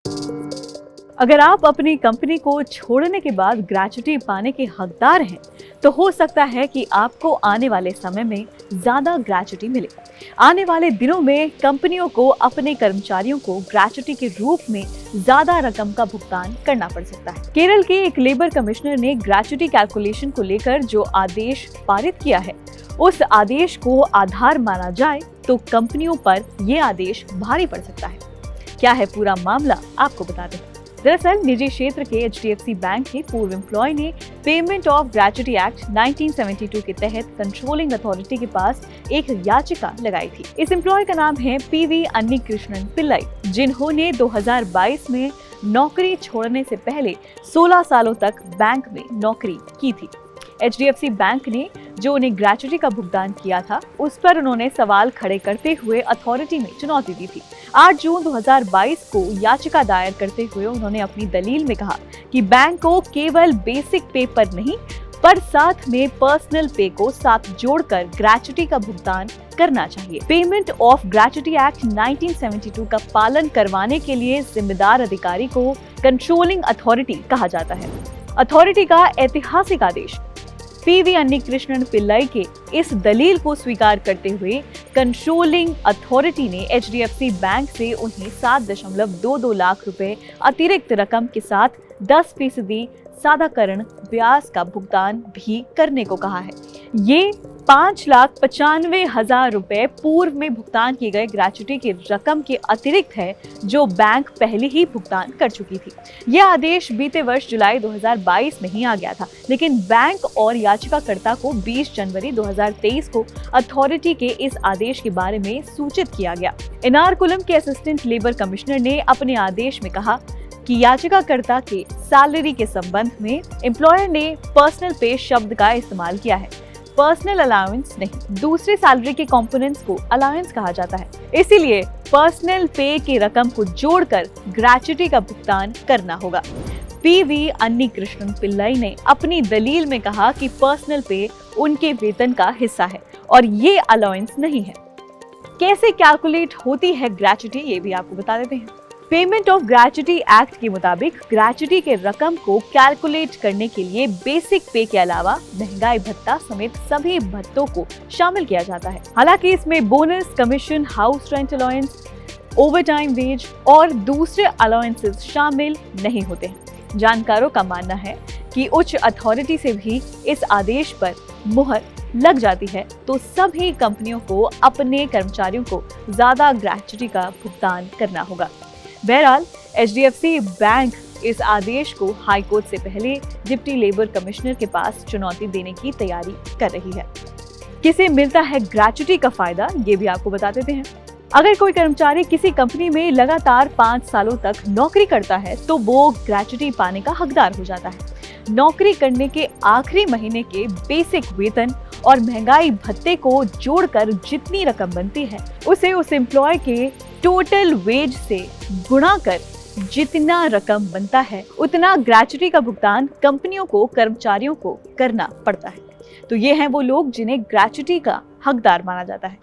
अगर आप अपनी कंपनी को छोड़ने के बाद ग्रेच्युटी पाने के हकदार हैं, तो हो सकता है कि आपको आने वाले समय में ज्यादा ग्रेच्युटी मिले। आने वाले दिनों में कंपनियों को अपने कर्मचारियों को ग्रेच्युटी के रूप में ज्यादा रकम का भुगतान करना पड़ सकता है। केरल के एक लेबर कमिश्नर ने ग्रेच्युटी कैलकुलेशन को लेकर जो आदेश पारित किया है, उस आदेश को आधार माना जाए तो कंपनियों पर यह आदेश भारी पड़ सकता है। क्या है पूरा मामला, आपको बता दें। दरअसल निजी क्षेत्र के HDFC बैंक के पूर्व एम्प्लॉय ने पेमेंट ऑफ ग्रेच्युटी एक्ट 1972 के तहत कंट्रोलिंग अथॉरिटी के पास एक याचिका लगाई थी। इस एम्प्लॉय का नाम है PV अन्नीकृष्णन पिल्लाई, जिन्होंने 2022 में नौकरी छोड़ने से पहले 16 सालों तक बैंक में नौकरी की थी। HDFC बैंक ने जो उन्हें ग्रेच्युटी का भुगतान किया था, उस पर उन्होंने सवाल खड़े करते हुए अथॉरिटी में चुनौती दी थी। 8 जून 2022 को याचिका दायर करते हुए उन्होंने अपनी दलील में कहा कि बैंक को केवल बेसिक पे पर नहीं, पर साथ में पर्सनल पे को साथ जोड़कर ग्रेच्युटी का भुगतान करना चाहिए। पेमेंट ऑफ ग्रेच्युटी एक्ट 1972 का पालन करवाने के लिए जिम्मेदार अधिकारी को कंट्रोलिंग अथॉरिटी कहा जाता है। अथॉरिटी का ऐतिहासिक आदेश। PV अन्नीकृष्णन पिल्लाई के इस दलील को स्वीकार करते हुए कंट्रोलिंग अथॉरिटी ने HDFC बैंक से उन्हें 7.22 लाख रुपए अतिरिक्त रकम के साथ 10% साधाकरण ब्याज का भुगतान भी करने को कहा है। ये 5,95,000 रुपए पूर्व में भुगतान किए गए ग्रेच्युटी की रकम के अतिरिक्त है, जो बैंक पहले ही भुगतान कर चुकी थी। यह आदेश बीते वर्ष जुलाई 2022 में ही आ गया था, लेकिन बैंक और याचिकाकर्ता को 20 जनवरी 2023 को अथॉरिटी के इस आदेश के बारे में सूचित किया गया। एर्नाकुलम के असिस्टेंट लेबर कमिश्नर ने अपने आदेश में कहा कि याचिकाकर्ता के सैलरी के संबंध में एम्प्लॉयर ने पर्सनल पे शब्द का इस्तेमाल किया है। पर्सनल अलाउंस नहीं, दूसरे सैलरी के कंपोनेंट्स को अलाउंस कहा जाता है। इसीलिए पर्सनल पे की रकम को जोड़कर ग्रेच्युटी का भुगतान करना होगा। PV अन्नीकृष्णन पिल्लाई ने अपनी दलील में कहा कि पर्सनल पे उनके वेतन का हिस्सा है और ये अलाउंस नहीं है। कैसे कैलकुलेट होती है ग्रेच्युटी, ये भी आपको बता देते हैं। पेमेंट ऑफ ग्रेच्युटी एक्ट के मुताबिक ग्रेच्युटी के रकम को कैलकुलेट करने के लिए बेसिक पे के अलावा महंगाई भत्ता समेत सभी भत्तों को शामिल किया जाता है। हालांकि इसमें bonus, commission, house rent allowance, overtime wage और दूसरे अलाउंसेस शामिल नहीं होते हैं। जानकारों का मानना है कि उच्च अथॉरिटी से भी इस आदेश पर मुहर लग जाती है तो सभी कंपनियों को अपने कर्मचारियों को ज्यादा ग्रेच्युटी का भुगतान करना होगा। बहरहाल HDFC बैंक इस आदेश को हाई कोर्ट से पहले डिप्टी लेबर कमिश्नर के पास चुनौती देने की तैयारी कर रही है। किसे मिलता है ग्रेच्युटी का फायदा, ये भी आपको बता देते हैं। अगर कोई कर्मचारी किसी कंपनी में लगातार 5 सालों तक नौकरी करता है तो वो ग्रेच्युटी पाने का हकदार हो जाता है। नौकरी करने के आखिरी महीने के बेसिक वेतन और महंगाई भत्ते को जोड़कर जितनी रकम बनती है, उसे उस एम्प्लॉय के टोटल वेज से गुणा कर जितना रकम बनता है, उतना ग्रेच्युटी का भुगतान कंपनियों को कर्मचारियों को करना पड़ता है। तो ये हैं वो लोग जिन्हें ग्रेच्युटी का हकदार माना जाता है।